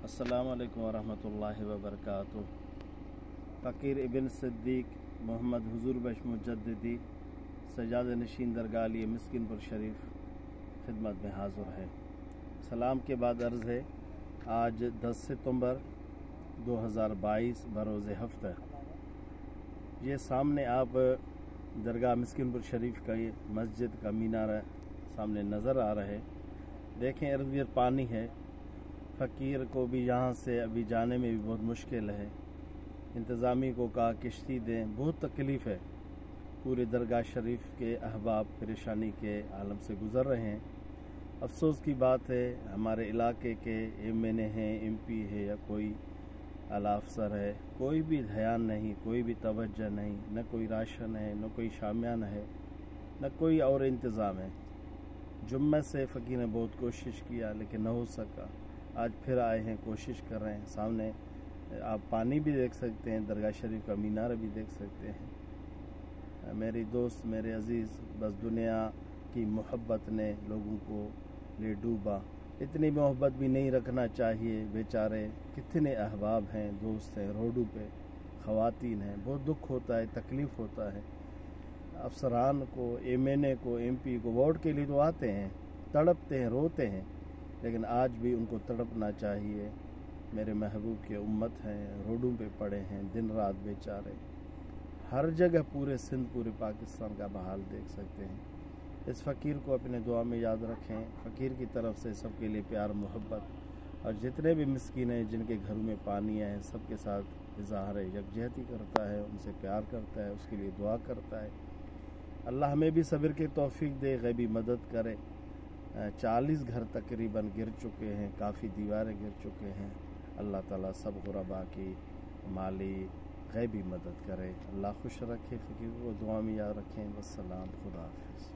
अस्सलामु अलैकुम वरहमतुल्लाहि वबरकातुहू। फ़कीर इब्न सिद्दीक़ मोहम्मद हुज़ूर बख्श मुजद्दिदी सजाद नशीन दरगाह मिस्किनपुर शरीफ खिदमत में हाज़िर है। सलाम के बाद अर्ज़ है, आज 10 सितंबर 2022 बरोज़ हफ्ता ये सामने आप दरगाह मिस्किनपुर शरीफ का ये मस्जिद का मीनारा सामने नज़र आ रहा है। देखें इर्द गिर्द पानी है। फ़कीर को भी यहाँ से अभी जाने में भी बहुत मुश्किल है। इंतज़ामी को कहा किश्ती दें, बहुत तकलीफ़ है। पूरे दरगाह शरीफ के अहबाब परेशानी के आलम से गुज़र रहे हैं। अफसोस की बात है, हमारे इलाके के MNA हैं, MP है या कोई आला अफसर है, कोई भी ध्यान नहीं, कोई भी तवज्जो नहीं, न कोई राशन है, न कोई शामियाना है, न कोई और इंतज़ाम है। जुम्मे से फ़कीर ने बहुत कोशिश किया लेकिन न हो सका। आज फिर आए हैं, कोशिश कर रहे हैं। सामने आप पानी भी देख सकते हैं, दरगाह शरीफ का मीनार भी देख सकते हैं। मेरी दोस्त, मेरे अजीज़, बस दुनिया की मोहब्बत ने लोगों को ले डूबा। इतनी मोहब्बत भी नहीं रखना चाहिए। बेचारे कितने अहबाब हैं, दोस्त हैं, रोडों पे ख़वातीन हैं। बहुत दुख होता है, तकलीफ़ होता है। अफसरान को, MNA को, MP को वोट के लिए तो आते हैं, तड़पते हैं, रोते हैं, लेकिन आज भी उनको तड़पना चाहिए। मेरे महबूब के उम्मत हैं, रोडों पे पड़े हैं दिन रात बेचारे। हर जगह पूरे सिंध, पूरे पाकिस्तान का बहाल देख सकते हैं। इस फ़कीर को अपने दुआ में याद रखें। फ़कीर की तरफ से सबके लिए प्यार मोहब्बत, और जितने भी मिस्कीन हैं जिनके घरों में पानी है, सबके साथ इज़हार यकजहती करता है, उनसे प्यार करता है, उसके लिए दुआ करता है। अल्लाह हमें भी सब्र की तौफीक दे, गैबी मदद करे। 40 घर तकरीबन गिर चुके हैं, काफ़ी दीवारें गिर चुके हैं। अल्लाह ताला सब गुरबा की माली गैबी मदद करे। अल्लाह खुश रखे, फ़कीर को दुआ में याद रखें। वस्सलाम, खुदा हाफ़िज़।